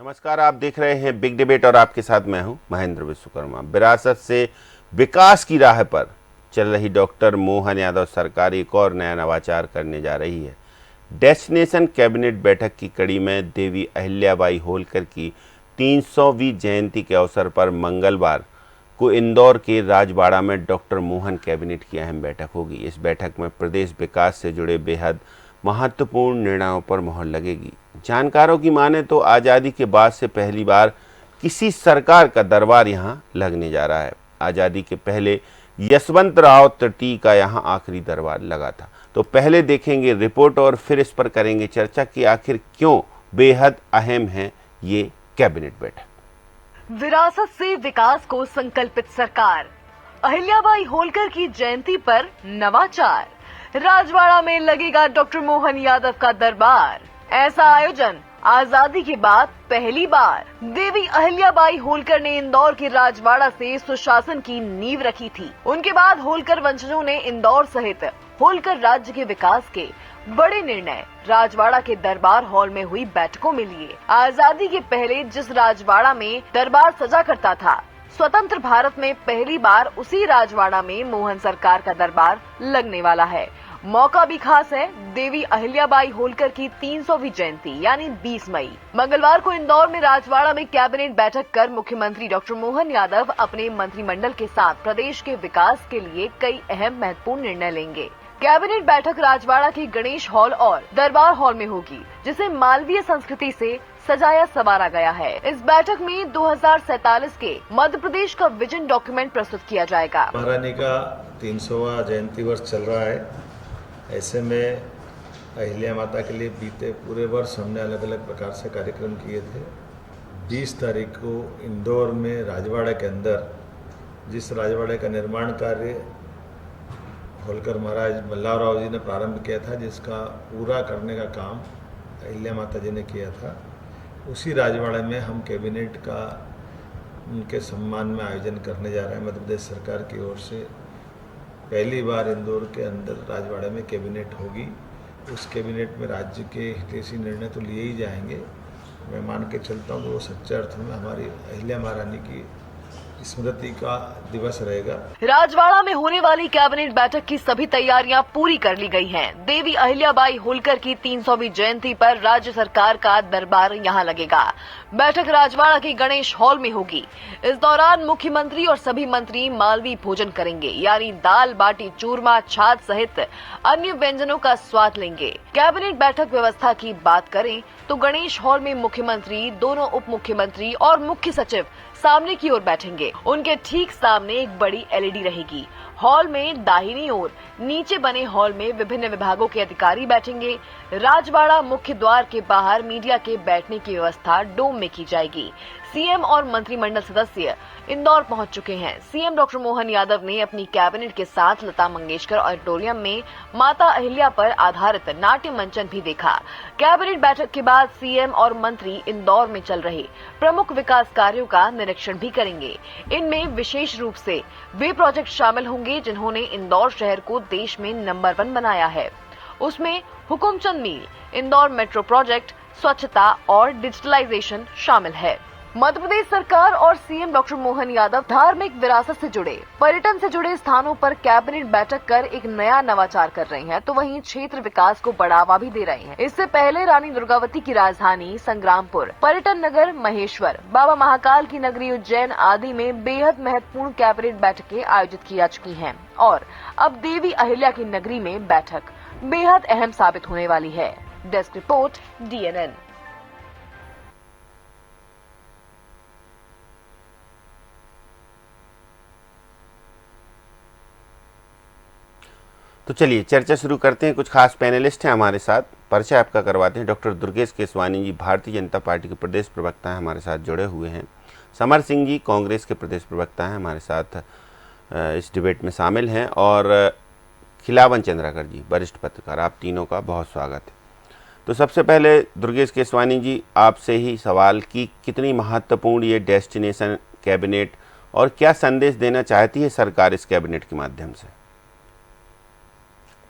नमस्कार, आप देख रहे हैं बिग डिबेट और आपके साथ मैं हूं महेंद्र विश्वकर्मा। विरासत से विकास की राह पर चल रही डॉक्टर मोहन यादव सरकार एक और नया नवाचार करने जा रही है। डेस्टिनेशन कैबिनेट बैठक की कड़ी में देवी अहिल्याबाई होलकर की 300वीं जयंती के अवसर पर मंगलवार को इंदौर के राजबाड़ा में डॉक्टर मोहन कैबिनेट की अहम बैठक होगी। इस बैठक में प्रदेश विकास से जुड़े बेहद महत्वपूर्ण निर्णयों पर मुहर लगेगी। जानकारों की माने तो आज़ादी के बाद से पहली बार किसी सरकार का दरबार यहां लगने जा रहा है। आज़ादी के पहले यशवंतराव तृतीय का यहां आखिरी दरबार लगा था। तो पहले देखेंगे रिपोर्ट और फिर इस पर करेंगे चर्चा कि आखिर क्यों बेहद अहम है ये कैबिनेट बैठक। विरासत से विकास को संकल्पित सरकार, अहिल्याबाई होलकर की जयंती पर नवाचार, राजवाड़ा में लगेगा डॉक्टर मोहन यादव का दरबार। ऐसा आयोजन आजादी के बाद पहली बार। देवी अहिल्याबाई होलकर ने इंदौर के राजवाड़ा से सुशासन की नींव रखी थी। उनके बाद होलकर वंशजों ने इंदौर सहित होलकर राज्य के विकास के बड़े निर्णय राजवाड़ा के दरबार हॉल में हुई बैठकों में लिए। आजादी के पहले जिस राजवाड़ा में दरबार सजा करता था, स्वतंत्र भारत में पहली बार उसी राजवाड़ा में मोहन सरकार का दरबार लगने वाला है। मौका भी खास है, देवी अहिल्याबाई होलकर की 300वीं जयंती यानी 20 मई। मंगलवार को इंदौर में राजवाड़ा में कैबिनेट बैठक कर मुख्यमंत्री डॉक्टर मोहन यादव अपने मंत्रिमंडल के साथ प्रदेश के विकास के लिए कई अहम महत्वपूर्ण निर्णय लेंगे। कैबिनेट बैठक राजवाड़ा के गणेश हॉल और दरबार हॉल में होगी, जिसे मालवीय संस्कृति से सजाया संवारा गया है। इस बैठक में 2047 के मध्य प्रदेश का विजन डॉक्यूमेंट प्रस्तुत किया जाएगा। महारानी का 300वां जयंती वर्ष चल रहा है। ऐसे में अहिल्या माता के लिए बीते पूरे वर्ष हमने अलग अलग प्रकार से कार्यक्रम किए थे। 20 तारीख को इंदौर में राजवाड़ा के अंदर जिस राजवाड़े का निर्माण कार्य होलकर महाराज बल्लावराव जी ने प्रारंभ किया था, जिसका पूरा करने का काम अहिल्या माता जी ने किया था, उसी राजवाड़े में हम कैबिनेट का उनके सम्मान में आयोजन करने जा रहे हैं। मध्य प्रदेश सरकार की ओर से पहली बार इंदौर के अंदर राजवाड़े में कैबिनेट होगी। उस कैबिनेट में राज्य के हितैषी निर्णय तो लिए ही जाएंगे। मैं मान के चलता हूँ कि वो सच्चे अर्थ में हमारी अहिल्या महारानी की स्मृति का दिवस रहेगा। राजवाड़ा में होने वाली कैबिनेट बैठक की सभी तैयारियां पूरी कर ली गई हैं। देवी अहिल्याबाई होलकर की 300वीं जयंती पर राज्य सरकार का दरबार यहां लगेगा। बैठक राजवाड़ा के गणेश हॉल में होगी। इस दौरान मुख्यमंत्री और सभी मंत्री मालवी भोजन करेंगे, यानी दाल बाटी चूरमा छाछ सहित अन्य व्यंजनों का स्वाद लेंगे। कैबिनेट बैठक व्यवस्था की बात करें तो गणेश हॉल में मुख्यमंत्री, दोनों उप मुख्यमंत्री और मुख्य सचिव सामने की ओर बैठेंगे। उनके ठीक सामने एक बड़ी एलईडी रहेगी। हॉल में दाहिनी ओर नीचे बने हॉल में विभिन्न विभागों के अधिकारी बैठेंगे। राजवाड़ा मुख्य द्वार के बाहर मीडिया के बैठने की व्यवस्था डोम में की जाएगी। सीएम और मंत्रिमंडल सदस्य इंदौर पहुंच चुके हैं। सीएम डॉक्टर मोहन यादव ने अपनी कैबिनेट के साथ लता मंगेशकर ऑडिटोरियम में माता अहिल्या पर आधारित नाट्य मंचन भी देखा। कैबिनेट बैठक के बाद सीएम और मंत्री इंदौर में चल रहे प्रमुख विकास कार्यों का निरीक्षण भी करेंगे। इनमें विशेष रूप से वे प्रोजेक्ट शामिल होंगे जिन्होंने इंदौर शहर को देश में नंबर 1 बनाया है। उसमें हुकुमचंद मील, इंदौर मेट्रो प्रोजेक्ट, स्वच्छता और डिजिटलाइजेशन शामिल है। मध्य प्रदेश सरकार और सीएम डॉक्टर मोहन यादव धार्मिक विरासत से जुड़े, पर्यटन से जुड़े स्थानों पर कैबिनेट बैठक कर एक नया नवाचार कर रहे हैं, तो वहीं क्षेत्र विकास को बढ़ावा भी दे रहे हैं। इससे पहले रानी दुर्गावती की राजधानी संग्रामपुर, पर्यटन नगर महेश्वर, बाबा महाकाल की नगरी उज्जैन आदि में बेहद महत्वपूर्ण कैबिनेट बैठकें आयोजित की जा चुकी हैं और अब देवी अहिल्या की नगरी में बैठक बेहद अहम साबित होने वाली है। Desk report, DNN। तो चलिए चर्चा शुरू करते हैं। कुछ खास पैनलिस्ट हैं हमारे साथ, परिचय आपका करवाते हैं। डॉक्टर दुर्गेश केसवानी जी भारतीय जनता पार्टी के प्रदेश प्रवक्ता हैं, हमारे साथ जुड़े हुए हैं। समर सिंह जी कांग्रेस के प्रदेश प्रवक्ता हैं, हमारे साथ इस डिबेट में शामिल हैं। और खिलावन चंद्राकर जी वरिष्ठ पत्रकार, आप तीनों का बहुत स्वागत है। तो सबसे पहले दुर्गेश केसवानी जी आपसे ही सवाल कि कितनी महत्वपूर्ण ये डेस्टिनेशन कैबिनेट और क्या संदेश देना चाहती है सरकार इस कैबिनेट के माध्यम से?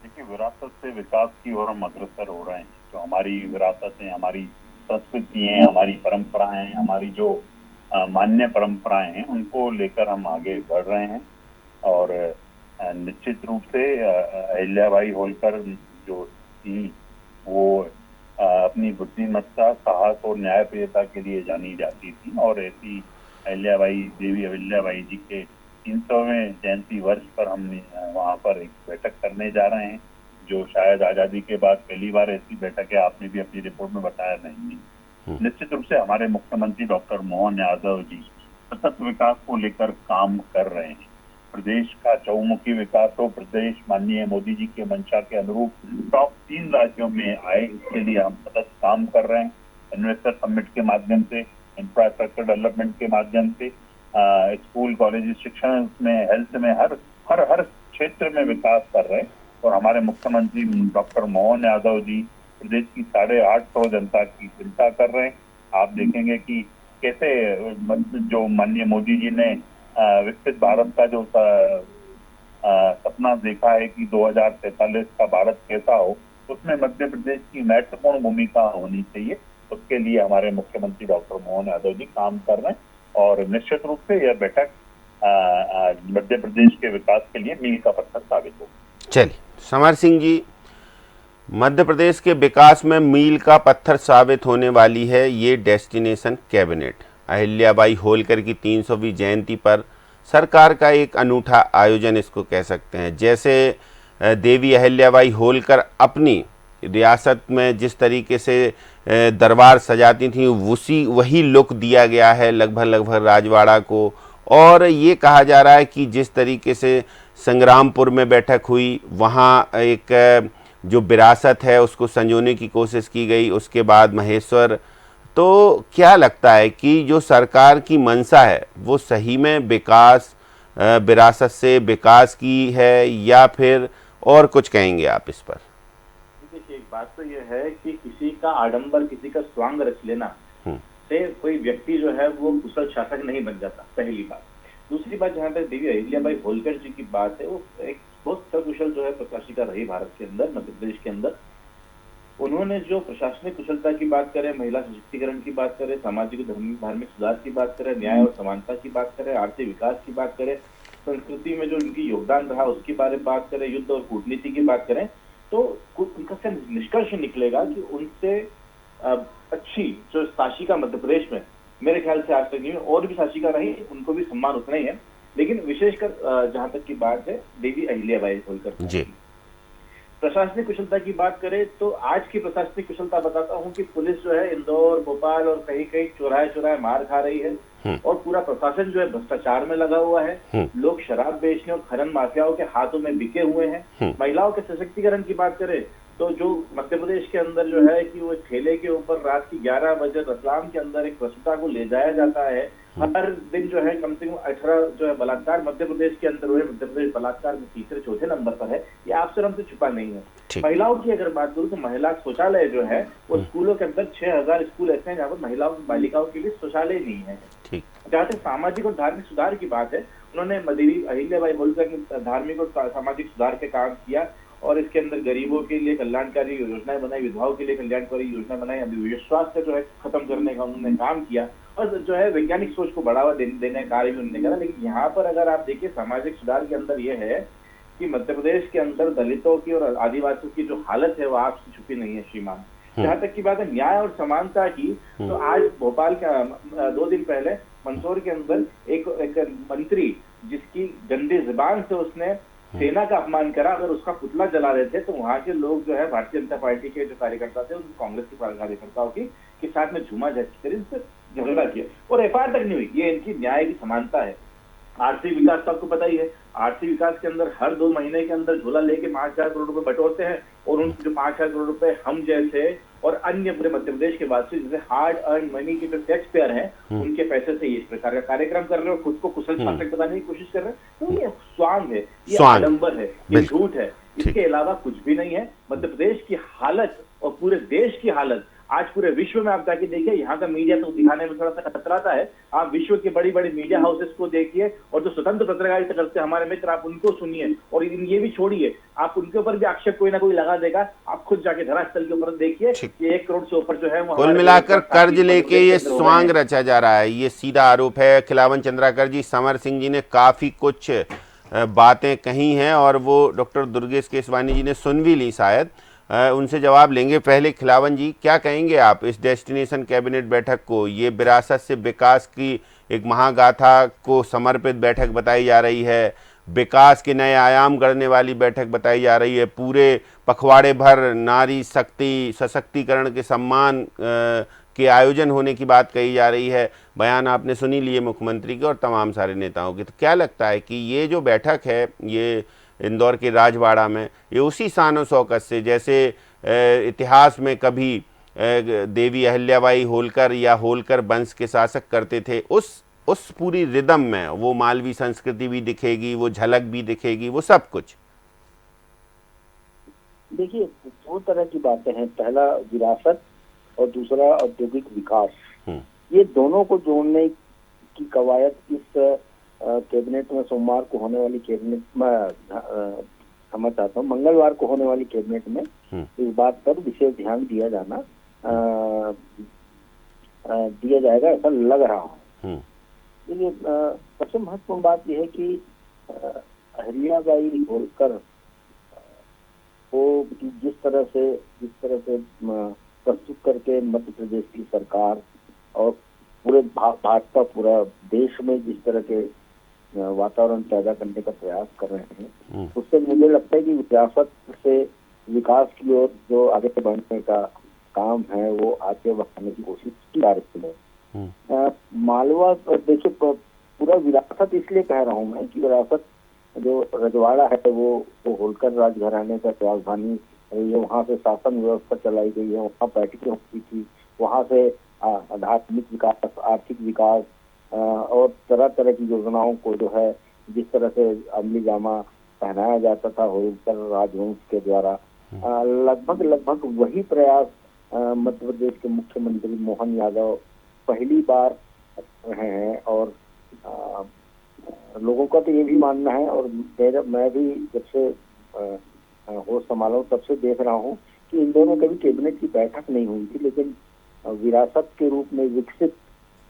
देखिए, विरासत से विकास की ओर हम अग्रसर हो रहे हैं। जो हमारी विरासत है, हमारी संस्कृति है, हमारी परंपराएं, हमारी जो मान्य परंपराएं हैं, उनको लेकर हम आगे बढ़ रहे हैं। और निश्चित रूप से अहिल्याबाई होलकर जो थी वो अपनी बुद्धिमत्ता, साहस और न्यायप्रियता के लिए जानी जाती थी। और ऐसी देवी अहिल्याबाई जी के 300वें जयंती वर्ष पर हम वहाँ पर एक बैठक करने जा रहे हैं, जो शायद आजादी के बाद पहली बार ऐसी बैठक है। आपने भी अपनी रिपोर्ट में बताया नहीं। निश्चित रूप से हमारे मुख्यमंत्री डॉक्टर मोहन यादव जी सतत विकास को लेकर काम कर रहे हैं। प्रदेश का चौमुखी विकास हो, प्रदेश माननीय मोदी जी के मंशा के अनुरूप टॉप 3 राज्यों में आए, इसके लिए हम सतत काम कर रहे हैं। इन्वेस्टर समिट के माध्यम से, इंफ्रास्ट्रक्चर डेवलपमेंट के माध्यम से, स्कूल कॉलेज शिक्षण में, हेल्थ में, हर क्षेत्र में विकास कर रहे हैं। और हमारे मुख्यमंत्री डॉक्टर मोहन यादव जी प्रदेश की 850 जनता की चिंता कर रहे हैं। आप देखेंगे कि कैसे जो माननीय मोदी जी ने विकसित भारत का जो सपना देखा है कि 2043 का भारत कैसा हो, उसमें मध्य प्रदेश की महत्वपूर्ण भूमिका होनी चाहिए। उसके लिए हमारे मुख्यमंत्री डॉक्टर मोहन यादव जी काम कर रहे हैं। और निश्चित रूप से यह बैठक मध्य प्रदेश के विकास के लिए मील का पत्थर साबित होगी। चलिए, समर सिंह जी, मध्य प्रदेश के विकास में मील का पत्थर साबित होने वाली है ये डेस्टिनेशन कैबिनेट। अहिल्याबाई होलकर की 300वीं जयंती पर सरकार का एक अनूठा आयोजन इसको कह सकते हैं। जैसे देवी अहिल्याबाई होलकर अपनी रियासत में जिस तरीके से दरबार सजाती थी, वही लुक दिया गया है लगभग राजवाड़ा को। और ये कहा जा रहा है कि जिस तरीके से संग्रामपुर में बैठक हुई, वहाँ एक जो विरासत है उसको संजोने की कोशिश की गई, उसके बाद महेश्वर। तो क्या लगता है कि जो सरकार की मंशा है वो सही में विकास, विरासत से विकास की है, या फिर और कुछ कहेंगे आप इस पर? देखिए, एक बात तो यह है कि किसी का आडंबर, किसी का स्वांग रच लेना से कोई व्यक्ति जो है वो कुशल शासक नहीं बन जाता, पहली बात। दूसरी बात, जहाँ पर देवी अहिल्याबाई होलकर जी की बात है, वो एक बहुत सकुशल जो है प्रशासिका रही भारत के अंदर, मध्य प्रदेश के अंदर। उन्होंने जो प्रशासनिक कुशलता की बात करें, महिला सशक्तिकरण की बात करें, सामाजिक धार्मिक सुधार की बात करें, न्याय और समानता की बात करें, आर्थिक विकास की बात करें, संस्कृति में जो उनकी योगदान रहा उसके बारे में बात करें, युद्ध और कूटनीति की बात करें, तो उनका से निष्कर्ष निकलेगा कि उनसे अच्छी जो शासिका मध्य प्रदेश में मेरे ख्याल से आज तक नहीं, और भी शासिका रही, उनको भी सम्मान उतना ही है। लेकिन विशेषकर जहां तक की बात है देवी अहिल्याबाई होलकर जी, प्रशासनिक कुशलता की बात करें तो आज की प्रशासनिक कुशलता बताता हूं कि पुलिस जो है इंदौर, भोपाल और कहीं कहीं चौराहे मार खा रही है, और पूरा प्रशासन जो है भ्रष्टाचार में लगा हुआ है। लोग शराब बेचने और खनन माफियाओं के हाथों में बिके हुए हैं। महिलाओं के सशक्तिकरण की बात करें तो जो मध्य प्रदेश के अंदर जो है कि वो ठेले के ऊपर रात की 11 बजे रतलाम के अंदर एक प्रसूता को ले जाया जाता है। हर दिन जो है कम से कम 18 जो है बलात्कार मध्य प्रदेश के अंदर हुए। मध्य प्रदेश बलात्कार में तीसरे चौथे नंबर पर है। ये आपसे हमसे छुपा नहीं है। महिलाओं की अगर बात करूं तो महिला शौचालय जो है वो स्कूलों के अंदर 6000 स्कूल ऐसे हैं जहाँ पर महिलाओं बालिकाओं के लिए शौचालय नहीं है। जहाँ तक सामाजिक और धार्मिक सुधार की बात है, उन्होंने देवी अहिल्याबाई होलकर ने धार्मिक और सामाजिक सुधार के काम किया, और इसके अंदर गरीबों के लिए कल्याणकारी योजनाएं बनाई, विधवाओं के लिए कल्याणकारी योजना बनाई, अविश्वास का जो है खत्म करने का उन्होंने काम किया, और जो है वैज्ञानिक सोच को बढ़ावा देने का कार्य भी उन्होंने करा। लेकिन यहाँ पर अगर आप देखिए सामाजिक सुधार के अंदर यह है कि मध्य प्रदेश के अंदर दलितों की और आदिवासियों की जो हालत है वो आपसे छुपी नहीं है श्रीमान। जहाँ तक की बात है न्याय और समानता की, तो आज भोपाल का 2 दिन पहले मंदसौर के अंदर एक मंत्री जिसकी गंदी जुबान से उसने सेना का अपमान करा, अगर उसका पुतला जला रहे थे तो वहां के लोग जो है भारतीय जनता पार्टी के जो कार्यकर्ता थे उन कांग्रेस के कार्यकर्ताओं के साथ में झूमा झगड़ा किया और एफआईआर तक नहीं हुई। ये इनकी न्याय की समानता है। आर्थिक विकास तो आपको पता ही है, आर्थिक विकास के अंदर हर 2 महीने के अंदर झोला लेके 5000 करोड़ रुपए बटोरते हैं, और उन जो 5000 करोड़ रुपए हम जैसे और अन्य पूरे मध्य प्रदेश के वासी जैसे हार्ड अर्न मनी के जो टैक्स पेयर हैं उनके पैसे से इस प्रकार का कार्यक्रम कर रहे हैं और खुद को कुशल शासक बनाने की कोशिश कर रहे हैं। तो ये स्वांग है, ये आडंबर है, ये झूठ है, इसके अलावा कुछ भी नहीं है। मध्य प्रदेश की हालत और पूरे देश की हालत आज पूरे विश्व में आप जाके देखिए, यहाँ का मीडिया तो दिखाने में थोड़ा सा कतराता है। आप विश्व के बड़ी बड़ी मीडिया हाउसेस को देखिए और जो स्वतंत्र पत्रकारिता करते हैं हमारे मित्र, आप उनको सुनिए। और ये भी छोड़िए, आप उनके ऊपर भी आक्षेप कोई ना कोई लगा देगा। आप खुद जाके धरास्थल के ऊपर देखिए कि 1 करोड़ से ऊपर जो है वो कुल मिलाकर कर्ज लेके ये स्वांग रचा जा रहा है, ये सीधा आरोप है। खिलावन चंद्राकर जी, समर सिंह जी ने काफी कुछ बातें कही हैं और वो डॉक्टर दुर्गेश केसवानी जी ने सुन भी ली, शायद उनसे जवाब लेंगे। पहले खिलावन जी, क्या कहेंगे आप इस डेस्टिनेशन कैबिनेट बैठक को? ये विरासत से विकास की एक महागाथा को समर्पित बैठक बताई जा रही है, विकास के नए आयाम गढ़ने वाली बैठक बताई जा रही है, पूरे पखवाड़े भर नारी शक्ति सशक्तिकरण के सम्मान के आयोजन होने की बात कही जा रही है। बयान आपने सुनी लिए मुख्यमंत्री के और तमाम सारे नेताओं के। तो क्या लगता है कि ये जो बैठक है ये इंदौर के राजवाड़ा में, ये उसी शान शौकत से जैसे इतिहास में कभी देवी अहिल्याबाई होलकर या होलकर वंश के शासक करते थे, उस पूरी रिदम में वो मालवी संस्कृति भी दिखेगी, वो झलक भी दिखेगी, वो सब कुछ? देखिए, 2 तरह की बातें हैं। पहला विरासत और दूसरा औद्योगिक विकास। ये दोनों को जोड़ने की कवायद इस कैबिनेट में सोमवार को होने वाली कैबिनेट में, समझ चाहता हूँ मंगलवार को होने वाली कैबिनेट में इस बात पर विशेष ध्यान दिया जाएगा, ऐसा लग रहा है। देखिए, सबसे महत्वपूर्ण बात यह है कि अहिल्याबाई होलकर को जिस तरह से प्रस्तुत करके मध्य प्रदेश की सरकार और पूरे भाजपा पूरा देश में जिस तरह के वातावरण पैदा करने का प्रयास कर रहे हैं, उससे मुझे लगता है कि विरासत से विकास की ओर जो आगे बढ़ने का काम है वो आगे बढ़ाने की कोशिश की जा रही है। मालवा, देखिए, पूरा विरासत इसलिए कह रहा हूँ मैं कि विरासत जो रजवाड़ा है वो होलकर राजघराने का राजधानी, ये वहाँ से शासन व्यवस्था चलाई गई है, वहाँ बैठकें होती थी, वहाँ से आध्यात्मिक विकास, आर्थिक विकास और तरह तरह की योजनाओं को जो है जिस तरह से अमली जामा पहनाया जाता था होलकर राजवंश के द्वारा, लगभग वही प्रयास मध्य प्रदेश के मुख्यमंत्री मोहन यादव पहली बार रहे हैं। और लोगों का तो ये भी मानना है, और मैं भी जब से होश संभाला हूँ तब से देख रहा हूँ कि इन दोनों कभी कैबिनेट की बैठक नहीं हुई थी, लेकिन विरासत के रूप में विकसित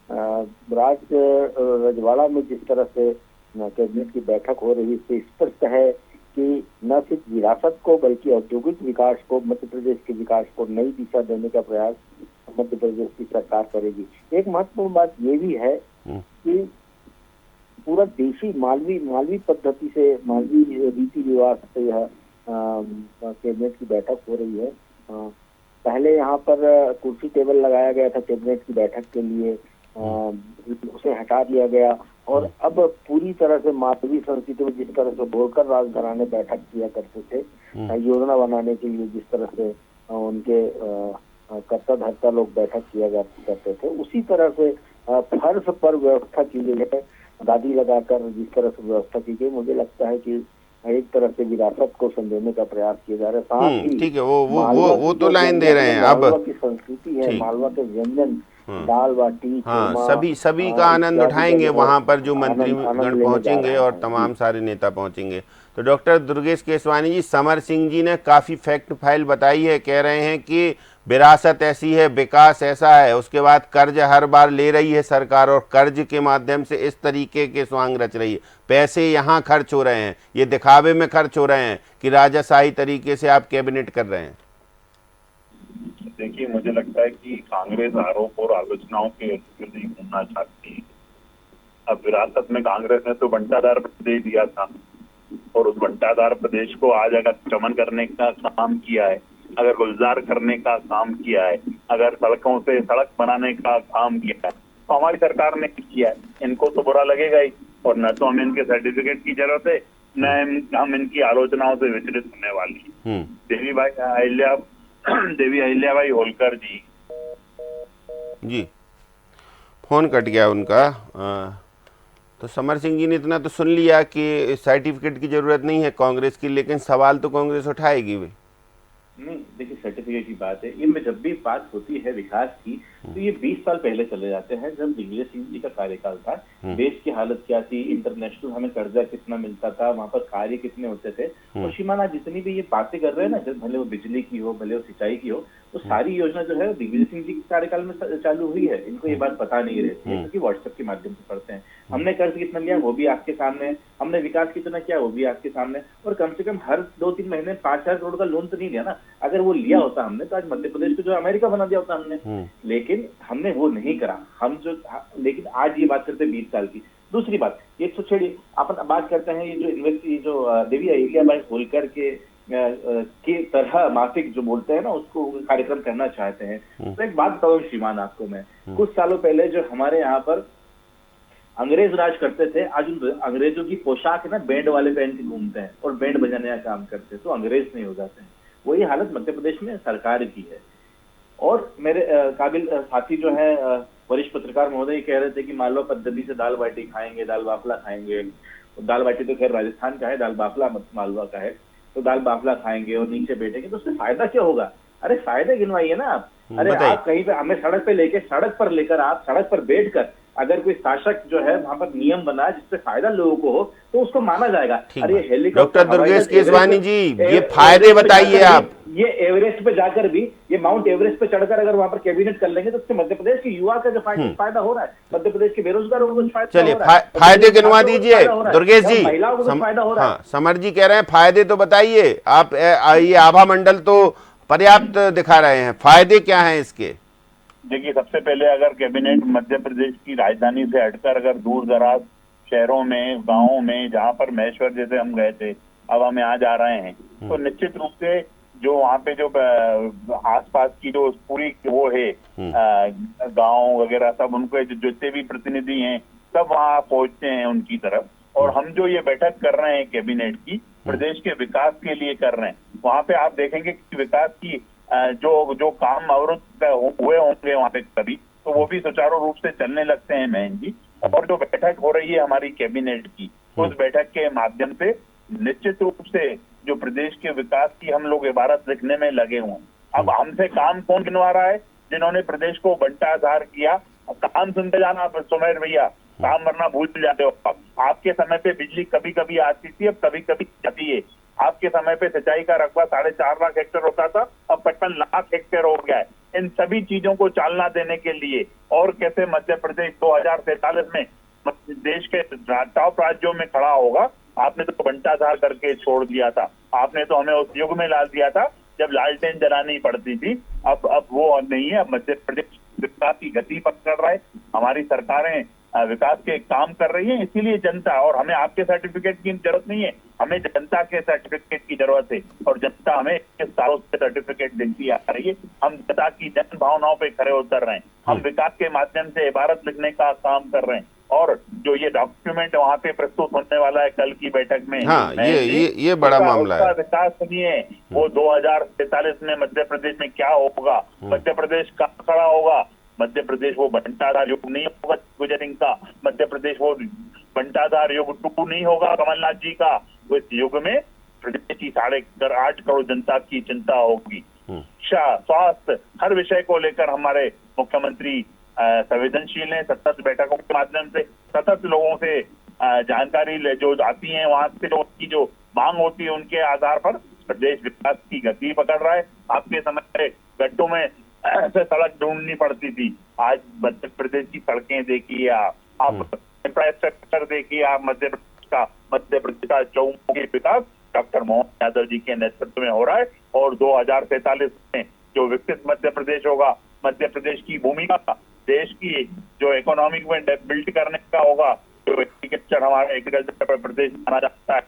रजवाड़ा में जिस तरह से कैबिनेट की बैठक हो रही है, इससे स्पष्ट है कि न सिर्फ विरासत को बल्कि औद्योगिक विकास को, मध्य प्रदेश के विकास को नई दिशा देने का प्रयास मध्य प्रदेश की सरकार करेगी। एक महत्वपूर्ण बात ये भी है कि पूरा देशी मालवी पद्धति से, मालवी रीति रिवाज से यह कैबिनेट की बैठक हो रही है। पहले यहाँ पर कुर्सी टेबल लगाया गया था कैबिनेट की बैठक के लिए, उसे हटा दिया गया और अब पूरी तरह से मालवी संस्कृति में जिस तरह से होलकर राजघराने बैठक किया करते थे, योजना बनाने के लिए जिस तरह से उनके कर्ता धर्ता लोग बैठक किया करते थे, उसी तरह से फर्श पर व्यवस्था की गई है, गादी लगाकर जिस तरह से व्यवस्था की गई। मुझे लगता है कि एक तरह से विरासत को संजोने का प्रयास किया जा रहा है। साथ ही ठीक है, वो तो लाइन दे रहे हैं। अब मालवा की संस्कृति है, मालवा के व्यंजन, दाल बाटी, सभी का आनंद उठाएंगे वहां पर जो मंत्रीगण पहुंचेंगे और तमाम सारे नेता पहुंचेंगे। तो डॉक्टर दुर्गेश केसवानी जी, समर सिंह जी ने काफी फैक्ट फाइल बताई है, कह रहे हैं कि विरासत ऐसी है, विकास ऐसा है, उसके बाद कर्ज हर बार ले रही है सरकार और कर्ज के माध्यम से इस तरीके के स्वांग रच रही है। पैसे यहाँ खर्च हो रहे हैं, ये दिखावे में खर्च हो रहे हैं कि राजाशाही तरीके से आप कैबिनेट कर रहे हैं। देखिए, मुझे लगता है कि कांग्रेस आरोप और आलोचनाओं के नहीं घूमना चाहती है। अब विरासत में कांग्रेस ने तो बंटाधार प्रदेश दिया था और उस बंटाधार प्रदेश को आज अगर चमन करने का काम किया है, अगर गुलजार करने का काम किया है, अगर सड़कों से सड़क बनाने का काम किया है, तो हमारी सरकार ने किया है। इनको तो बुरा लगेगा ही, और न तो हमें इनके सर्टिफिकेट की जरूरत है, न हम इनकी आलोचनाओं से विचलित होने वाली है। देवी अहिल्याबाई होलकर जी, फोन कट गया उनका। तो समर सिंह जी ने इतना तो सुन लिया कि सर्टिफिकेट की जरूरत नहीं है कांग्रेस की, लेकिन सवाल तो कांग्रेस उठाएगी भी। नहीं, देखिए, सर्टिफिकेट की बात है, ये में जब भी बात होती है विकास की तो ये 20 साल पहले चले जाते हैं, जब दिग्विजय सिंह जी का कार्यकाल था। देश की हालत क्या थी, इंटरनेशनल हमें कर्जा कितना मिलता था, वहां पर कार्य कितने होते थे। और श्रीमान जितनी भी ये बातें कर रहे हैं ना, जब भले वो बिजली की हो, भले वो सिंचाई की हो, तो सारी योजना जो है दिग्विजय सिंह जी के कार्यकाल में चालू हुई है। इनको ये बात पता नहीं रहती है क्योंकि व्हाट्सएप के माध्यम से पढ़ते हैं। हमने कर्ज कितना लिया वो भी आपके सामने है, हमने विकास कितना किया वो भी आपके सामने, और कम से कम हर 2-3 महीने 5,000 करोड़ का लोन तो नहीं लिया ना। अगर वो लिया होता हमने तो आज मध्य प्रदेश को जो अमेरिका बना दिया होता हमने, लेकिन हमने वो नहीं करा। लेकिन आज ये बात करते हैं 20 साल की। दूसरी बात, ये तो छोड़िए, अपन बात करते हैं ये जो देवी अहिल्याबाई होलकर के तरह मासिक जो बोलते हैं ना, उसको कार्यक्रम करना चाहते हैं। तो एक बात बताऊं श्रीमान आपको मैं, कुछ सालों पहले जो हमारे यहाँ पर अंग्रेज राज करते थे, आज उन अंग्रेजों की पोशाक है ना, बैंड वाले पहन के घूमते हैं और बैंड बजाने का काम करते हैं, तो अंग्रेज नहीं हो जाते हैं। वही हालत मध्य प्रदेश में सरकार की है। और मेरे काबिल साथी जो है वरिष्ठ पत्रकार महोदय कह रहे थे कि मालवा पद्धति से दाल बाटी खाएंगे, दाल बाफला खाएंगे। दाल बाटी तो खैर राजस्थान का है, दाल बाफला मालवा का है। तो दाल बाफला खाएंगे और नीचे बैठेंगे, तो उससे फायदा क्या होगा? अरे फायदे गिनवाइए ना आप। अरे आप कहीं पे हमें सड़क पर लेकर आप सड़क पर बैठकर अगर कोई शासक जो है वहां पर नियम बना जिससे फायदा लोगों को हो तो उसको माना जाएगा। अरे हेलीकॉप्टर, डॉक्टर दुर्गेश केसवानी जी, ये फायदे बताइए आप। ये एवरेस्ट पे जाकर भी, ये माउंट एवरेस्ट पे चढ़कर अगर वहां पर कैबिनेट कर लेंगे तो उससे मध्य प्रदेश के युवा का जो फायदा हो रहा है, मध्य प्रदेश के बेरोजगारों को कुछ फायदा हो रहा है। चलिए फायदे गिनवा दीजिए दुर्गेश जी। महिलाओं को फायदा हो रहा है। समर जी कह रहे हैं फायदे तो बताइए आप। ये आभा मंडल तो पर्याप्त दिखा रहे हैं, फायदे क्या हैं इसके? देखिए, सबसे पहले अगर कैबिनेट मध्य प्रदेश की राजधानी से हटकर अगर दूर दराज शहरों में, गांवों में, जहां पर महेश्वर जैसे हम गए थे, अब हम यहाँ जा रहे हैं, तो निश्चित रूप से जो वहाँ पे जो आसपास की जो पूरी वो है गांव वगैरह सब, उनके जितने भी प्रतिनिधि हैं सब वहाँ पहुंचते हैं उनकी तरफ। और हम जो ये बैठक कर रहे हैं कैबिनेट की, प्रदेश के विकास के लिए कर रहे हैं, वहाँ पे आप देखेंगे कि विकास की जो काम अवरुद्ध हुए होंगे वहाँ पे कभी, तो वो भी सुचारू रूप से चलने लगते हैं बहन जी। और जो बैठक हो रही है हमारी कैबिनेट की, उस बैठक के माध्यम से निश्चित रूप से जो प्रदेश के विकास की हम लोग इबारत लिखने में लगे हुए। अब हमसे काम कौन गिनवा रहा है? जिन्होंने प्रदेश को बंटाधार किया। काम सुनते जाना सुमेर भैया, काम मरना भूल जाते हो। आपके समय पे बिजली कभी कभी आती थी, अब कभी कभी जाती है। आपके समय पे सिंचाई का रकबा 4.5 लाख हेक्टेयर होता था, अब 55 लाख हेक्टेयर हो गया है। इन सभी चीजों को चालना देने के लिए और कैसे मध्य प्रदेश 2043 में देश के टॉप राज्यों में खड़ा होगा। आपने तो बंटाधार करके छोड़ दिया था, आपने तो हमें उस युग में डाल दिया था जब लालटेन जलानी पड़ती थी। अब वो नहीं है। अब मध्य प्रदेश विकास की गति पकड़ रहा है, हमारी सरकारें विकास के काम कर रही है। इसीलिए जनता, और हमें आपके सर्टिफिकेट की जरूरत नहीं है, हमें जनता के सर्टिफिकेट की जरूरत है। और जनता हमें इस सालों से सर्टिफिकेट देती आ रही है। हम जनता की जन भावनाओं पे खरे उतर रहे हैं, हम विकास के माध्यम से इबारत लिखने का काम कर रहे हैं। और जो ये डॉक्यूमेंट वहाँ पे प्रस्तुत होने वाला है कल की बैठक में, ये बड़ा मामला है। विकास सुनिए, वो 2043 में मध्य प्रदेश में क्या होगा, मध्य प्रदेश कहाँ खड़ा होगा। मध्य प्रदेश वो बंटाधार युग नहीं होगा गुजरिंग का, मध्य प्रदेश वो बंटाधार युग 2 नहीं होगा कमलनाथ जी का। वो इस युग में प्रदेश की 8.5 करोड़ जनता की चिंता होगी। शिक्षा, स्वास्थ्य, हर विषय को लेकर हमारे मुख्यमंत्री संवेदनशील है। सतत बैठकों के माध्यम से सतत लोगों से जानकारी जो आती है, वहां से जो उनकी जो मांग होती है, उनके आधार पर प्रदेश विकास की गति पकड़ रहा है। आपके समय गड्ढों में से सड़क ढूंढनी पड़ती थी, आज मध्य प्रदेश की सड़कें देखिए आप इंफ्रास्ट्रक्चर देखिए आप मध्य प्रदेश का चौमुखी विकास डॉक्टर मोहन यादव जी के नेतृत्व में हो रहा है। और 2043 में जो विकसित मध्य प्रदेश होगा, मध्य प्रदेश की भूमिका देश की जो इकोनॉमिक में बिल्ड करने का होगा। जो एग्रीकल्चर, हमारा एग्रीकल्चर प्रदेश माना जाता है,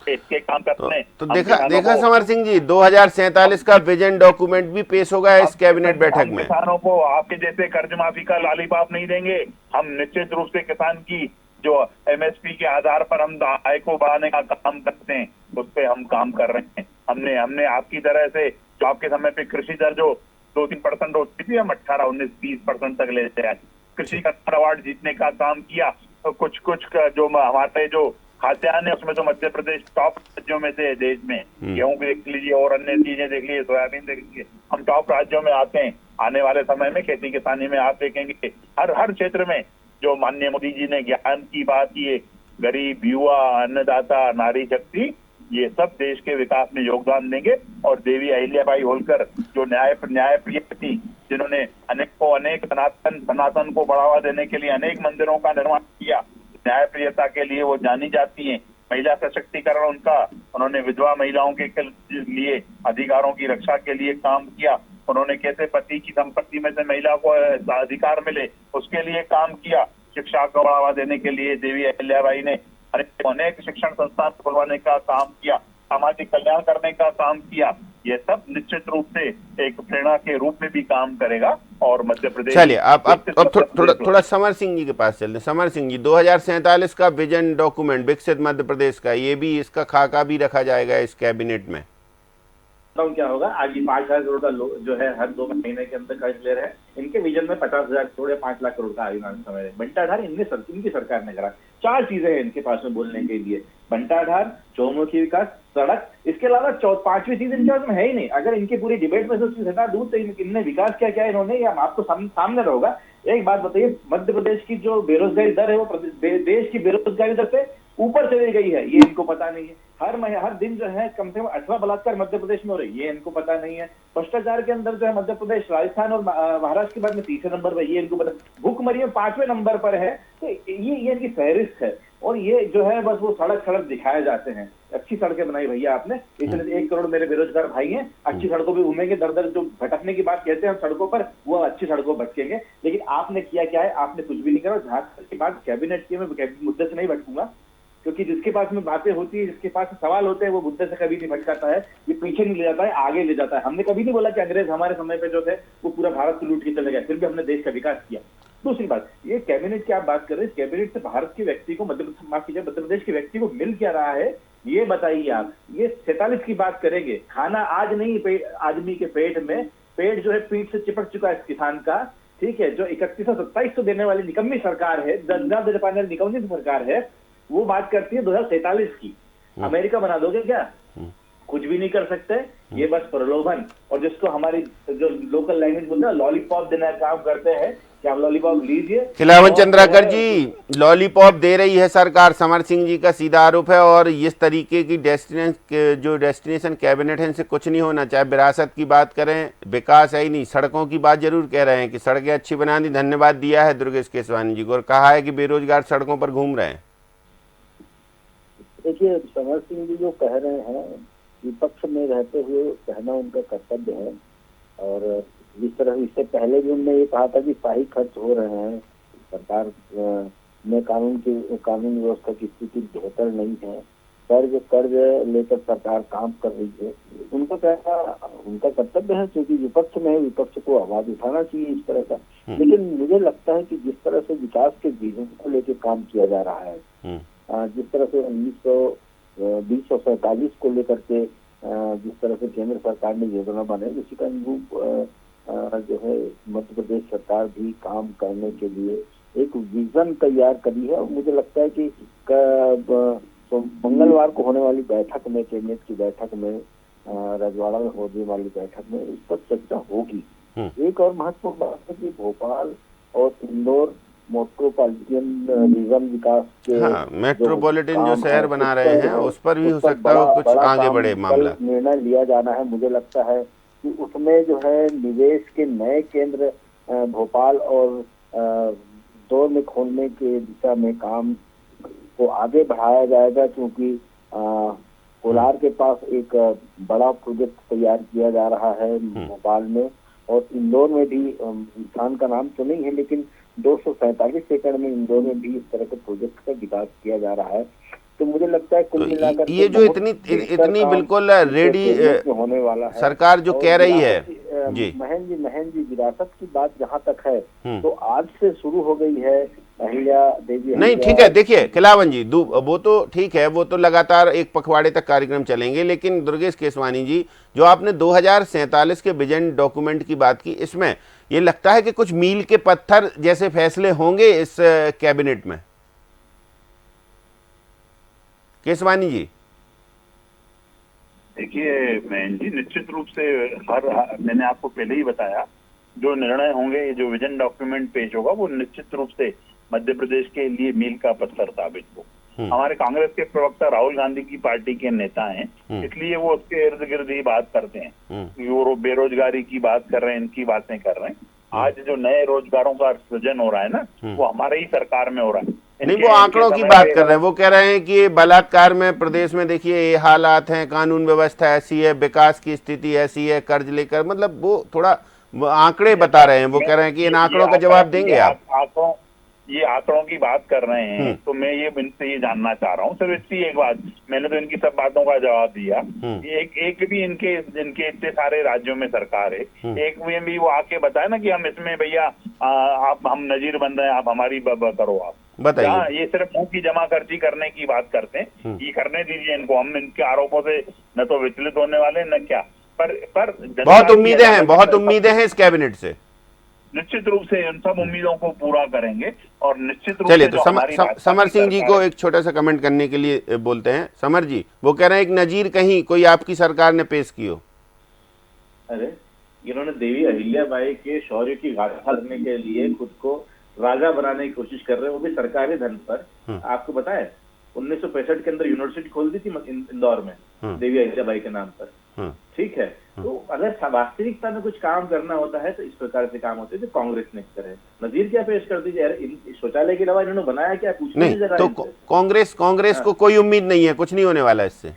इसके काम करते हैं। तो देखा समर सिंह जी, 2047 का विजन डॉक्यूमेंट भी पेश होगा इस कैबिनेट बैठक में। किसानों को आपके जैसे कर्ज माफी का लॉलीपॉप नहीं देंगे। हम निश्चित रूप से किसान की जो एमएसपी के आधार पर हम आय को बढ़ाने का काम करते हैं, उस पर हम काम कर रहे हैं। हमने आपकी तरह से जो आपके समय पे कृषि दर जो 2-3% होती थी, हम 18, 19, 20% तक लेते हैं। कृषि का अवार्ड जीतने का काम किया। तो कुछ जो हमारे जो खाद्यान्न है उसमें तो मध्य प्रदेश टॉप राज्यों में से है देश में। गेहूं देख लीजिए और अन्य चीजें देख लीजिए, सोयाबीन देख लीजिए, हम टॉप राज्यों में आते हैं। आने वाले समय में खेती किसानी में आप देखेंगे हर क्षेत्र में जो माननीय मोदी जी ने ज्ञान की बात की है, गरीब, युवा, अन्नदाता, नारी शक्ति, ये सब देश के विकास में योगदान देंगे। और देवी अहिल्याबाई होलकर जो न्यायप्रिय थी, जिन्होंने अनेक सनातन को बढ़ावा देने के लिए अनेक मंदिरों का निर्माण किया, न्यायप्रियता के लिए वो जानी जाती हैं। महिला सशक्तिकरण उन्होंने विधवा महिलाओं के लिए अधिकारों की रक्षा के लिए काम किया। उन्होंने कैसे पति की संपत्ति में से महिला को अधिकार मिले उसके लिए काम किया। शिक्षा को बढ़ावा देने के लिए देवी अहिल्याबाई ने अनेक शिक्षण संस्थान खुलवाने का काम किया, सामाजिक कल्याण करने का काम किया। ये सब निश्चित रूप से एक प्रेरणा के रूप में भी काम करेगा। और मध्य प्रदेश, चलिए आप थोड़ा समर सिंह जी के पास चलते हैं। समर सिंह जी, 2047 का विजन डॉक्यूमेंट विकसित मध्य प्रदेश का, ये भी इसका खाका भी रखा जाएगा इस कैबिनेट में? क्या होगा, आज ये 5,000 करोड़ का जो है हर 2 महीने के अंदर खर्च ले रहे हैं। इनके विजन में 50,000 करोड़ या 5 लाख करोड़ का आयोजन समय बंटाढार इनकी सरकार ने करा। 4 चीजें हैं इनके पास में बोलने के लिए, बंटाढार, चौमुखी विकास, सड़क, इसके अलावा 5वीं चीज इनके पास में है ही नहीं। अगर इनकी पूरी डिबेट में से उसकी हटा दूं तो इनने विकास क्या क्या इन्होंने, या आपको सामने रहोगा। एक बात बताइए, मध्य प्रदेश की जो बेरोजगारी दर है वो देश की बेरोजगारी दर से ऊपर चली गई है, ये इनको पता नहीं है। हर दिन जो है कम से कम 18 बलात्कार मध्य प्रदेश में हो रही है, ये इनको पता नहीं है। भ्रष्टाचार के अंदर जो है मध्य प्रदेश राजस्थान और महाराष्ट्र के बाद में 3रे नंबर पर, ये इनको पता। भूखमरी में 5वें नंबर पर है। तो ये इनकी फहरिस्त है। और ये जो है बस वो सड़क दिखाए जाते हैं। अच्छी सड़कें बनाई भैया आपने, इसलिए 1 करोड़ मेरे बेरोजगार भाई हैं, अच्छी सड़कों पे घूमेंगे, दर जो भटकने की बात कहते हैं हम सड़कों पर, वो अच्छी सड़कों पर भटकेंगे। लेकिन आपने किया क्या है, आपने कुछ भी नहीं करा। जहां तक की बात कैबिनेट की, मैं मुद्दे से नहीं भटकूंगा, क्योंकि जिसके पास में बातें होती है, जिसके पास सवाल होते हैं, वो मुद्दे से कभी नहीं भटकाता है। ये पीछे नहीं ले जाता है, आगे ले जाता है। हमने कभी नहीं बोला कि अंग्रेज हमारे समय पे जो थे वो पूरा भारत को लूट के चले गए, फिर भी हमने देश का विकास किया। दूसरी बात, ये कैबिनेट की आप बात कर रहे हैं, कैबिनेट से भारत के व्यक्ति को मध्य प्रदेश के व्यक्ति को मिल क्या रहा है, ये बताइए आप। ये 47 की बात करेंगे, खाना आज नहीं आदमी के पेट में, पेट जो है पीठ से चिपक चुका है इस किसान का, ठीक है। जो 3100-2700 देने वाली निकम्मी सरकार है, निकम्मी सरकार है, वो बात करती है 2047 की। अमेरिका बना दोगे क्या? कुछ भी नहीं कर सकते। ये बस प्रलोभन, और जिसको हमारी जो लोकल लैंग्वेज बोलते हैं लॉलीपॉप देना काम करते हैं कि आप लॉलीपॉप लीजिए। खिलावन चंद्राकर जी, लॉलीपॉप दे रही है सरकार, समर सिंह जी का सीधा आरोप है। और इस तरीके की डेस्टिनेशन कैबिनेट है, इनसे कुछ नहीं होना। चाहे विरासत की बात करें, विकास है ही नहीं। सड़कों की बात जरूर कह रहे हैं कि सड़कें अच्छी बना दी, धन्यवाद दिया है दुर्गेश केसवानी जी को, और कहा है कि बेरोजगार सड़कों पर घूम रहे हैं। देखिए, समर सिंह जी जो कह रहे हैं, विपक्ष में रहते हुए कहना उनका कर्तव्य है। और जिस तरह इससे पहले भी उन्होंने ये कहा था कि शाही खर्च हो रहे हैं, सरकार में कानून व्यवस्था की स्थिति बेहतर नहीं है, कर्ज लेकर सरकार काम कर रही है। उनका कर्तव्य है, क्योंकि विपक्ष में विपक्ष को आवाज उठाना चाहिए इस तरह का। लेकिन मुझे लगता है कि जिस तरह से विकास के विजन को लेकर काम किया जा रहा है, जिस तरह से 1947 को लेकर के जिस तरह से केंद्र सरकार ने योजना बनाई, उसी का अनुरूप जो है मध्य प्रदेश सरकार भी काम करने के लिए एक विजन तैयार करी है। और मुझे लगता है कि मंगलवार को होने वाली बैठक में, कैबिनेट की बैठक में, रजवाड़ा में होने वाली बैठक में इस पर चर्चा होगी। एक और महत्वपूर्ण बात है कि भोपाल और इंदौर मेट्रोपॉलिटन रीजन विकास के मेट्रोपॉलिटन जो शहर बना रहे हैं, उस पर भी हो सकता है कुछ आगे बढ़े मामला, निर्णय लिया जाना है। मुझे लगता है कि उसमें जो है निवेश के नए केंद्र भोपाल और इंदौर में खोलने के दिशा में काम को आगे बढ़ाया जाएगा, क्योंकि कोलार के पास एक बड़ा प्रोजेक्ट तैयार किया जा रहा है भोपाल में, और इंदौर में भी, स्थान का नाम तो नहीं है, लेकिन 247 एकड़ में इंदौर में भी इस तरह के प्रोजेक्ट का विकास किया जा रहा है। तो मुझे लगता है कुल मिलाकर ये जो इतनी बिल्कुल रेडी होने वाला है सरकार जो कह रही है जी। महेंद्र जी, विरासत की बात जहाँ तक है तो आज से शुरू हो गई है अहिल्या देवी। नहीं, ठीक है, देखिए खिलावन जी, वो तो ठीक है, वो तो लगातार एक पखवाड़े तक कार्यक्रम चलेंगे। लेकिन दुर्गेश केसवानी जी, जो आपने 2047 के विजन डॉक्यूमेंट की बात की, इसमें ये लगता है कि कुछ मील के पत्थर जैसे फैसले होंगे इस कैबिनेट में? केशवानी जी। देखिए मैं जी निश्चित रूप से मैंने आपको पहले ही बताया, जो निर्णय होंगे, जो विजन डॉक्यूमेंट पेश होगा, वो निश्चित रूप से मध्य प्रदेश के लिए मील का पत्थर साबित हो। हमारे कांग्रेस के प्रवक्ता राहुल गांधी की पार्टी के नेता हैं, इसलिए वो उसके इर्द गिर्द ही बात करते हैं। वो बेरोजगारी की बात कर रहे हैं, इनकी बातें कर रहे हैं। आज जो नए रोजगारों का सृजन हो रहा है ना, वो हमारे ही सरकार में हो रहा है। नहीं, वो आंकड़ों की बात कर रहे हैं। वो कह रहे हैं कि बलात्कार में प्रदेश में देखिए ये हालात हैं, कानून व्यवस्था ऐसी है, विकास की स्थिति ऐसी है, कर्ज लेकर, मतलब वो थोड़ा आंकड़े बता रहे हैं। वो कह रहे हैं कि इन आंकड़ों का जवाब देंगे आप। ये आंकड़ों की बात कर रहे हैं, तो मैं इनसे ये जानना चाह रहा हूँ सिर्फ इतनी एक बात। मैंने तो इनकी सब बातों का जवाब दिया। एक भी इनके इतने सारे राज्यों में सरकार है, एक में भी वो आके बताए ना कि हम इसमें भैया आप हम नजीर बंद हैं, आप हमारी करो, आप बताइए। ये सिर्फ मुंह की जमा खर्ची करने की बात करते हैं। ये करने दीजिए इनको, हम इनके आरोपों से न तो विचलित होने वाले न क्या। पर बहुत उम्मीदें हैं इस कैबिनेट से। निश्चित रूप से उन सब उम्मीदों को पूरा करेंगे और निश्चित रूप चलिए, से तो समर सिंह जी को एक छोटा सा कमेंट करने के लिए बोलते हैं। समर जी, वो कह रहे हैं एक नजीर कहीं कोई आपकी सरकार ने पेश की हो। अरे इन्होंने देवी अहिल्याबाई के शौर्य की गाथा करने के लिए खुद को राजा बनाने की कोशिश कर रहे हैं, वो भी सरकारी धन पर। आपको पता है 1965 के अंदर यूनिवर्सिटी खोल दी थी इंदौर में देवी अहिल्याबाई के नाम पर। ठीक है, तो अगर वास्तविकता में कुछ काम करना होता है तो इस प्रकार से काम होते हैं जो कांग्रेस ने करे। नजीर क्या पेश कर दीजिए यार, शौचालय के अलावा इन्होंने बनाया क्या, कुछ नहीं। तो कांग्रेस को कोई उम्मीद नहीं है, कुछ नहीं होने वाला इससे।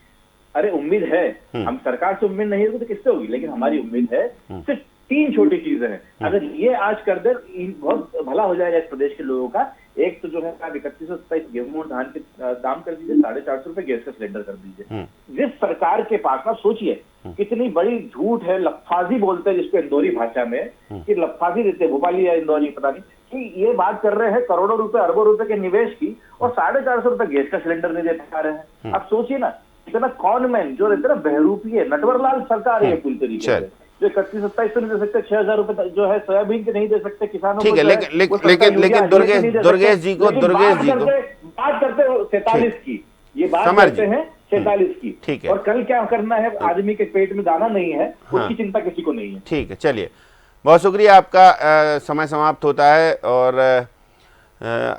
अरे उम्मीद है, हम सरकार से उम्मीद नहीं होगी तो किससे होगी, लेकिन हमारी उम्मीद है। सिर्फ 3 छोटी चीजें हैं, अगर ये आज कर दे बहुत भला हो जाएगा इस प्रदेश के लोगों का। एक तो जो है 3127 गेहूं और धान के दाम कर दीजिए, 450 रुपए गैस का सिलेंडर कर दीजिए। जिस सरकार के पास ना, सोचिए कितनी बड़ी झूठ है, लफाजी बोलते हैं जिसको इंदौरी भाषा में, कि लफाजी देते भोपाली या इंदौरी पता नहीं, कि ये बात कर रहे हैं करोड़ों रुपए अरबों रुपए के निवेश की और 450 रुपए गैस का सिलेंडर नहीं दे पा रहे हैं। अब सोचिए ना, इतना कॉनमैन जो रहते ना, बहरूपी है, नटवरलाल सरकार है पूरी तरीके से, जो 31-27 तो नहीं दे सकते, 6,000 रुपए जो है सोयाबीन के नहीं दे सकते किसानों को। ठीक है, लेकिन दुर्गेश जी को बात करते हो 47 की, ये बात करते हैं 46 की। ठीक है, और कल क्या करना है, आदमी के पेट में दाना नहीं है, उसकी चिंता किसी को नहीं है। ठीक है, चलिए, बहुत शुक्रिया आपका। समय समाप्त होता है और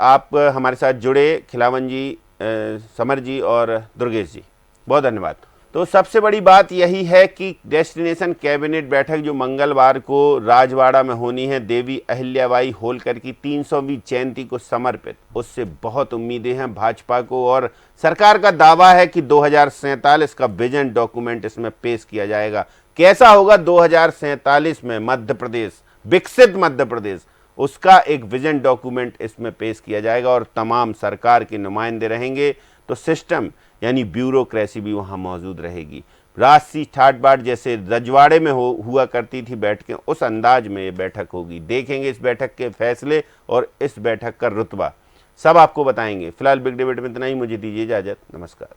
आप हमारे साथ जुड़े, खिलावन जी, समर जी और दुर्गेश जी, बहुत धन्यवाद। तो सबसे बड़ी बात यही है कि डेस्टिनेशन कैबिनेट बैठक जो मंगलवार को राजवाड़ा में होनी है, देवी अहिल्याबाई होलकर की 300वीं जयंती को समर्पित, उससे बहुत उम्मीदें हैं भाजपा को। और सरकार का दावा है कि 2047 का विजन डॉक्यूमेंट इसमें पेश किया जाएगा। कैसा होगा 2047 में मध्य प्रदेश, विकसित मध्य प्रदेश, उसका एक विजन डॉक्यूमेंट इसमें पेश किया जाएगा और तमाम सरकार के नुमाइंदे रहेंगे। तो सिस्टम यानी ब्यूरोक्रेसी भी वहाँ मौजूद रहेगी। राजसी ठाट बाट जैसे रजवाड़े में हुआ करती थी बैठकें, उस अंदाज में ये बैठक होगी। देखेंगे इस बैठक के फैसले और इस बैठक का रुतबा सब आपको बताएंगे। फिलहाल बिग डिबेट में इतना ही, मुझे दीजिए इजाजत, नमस्कार।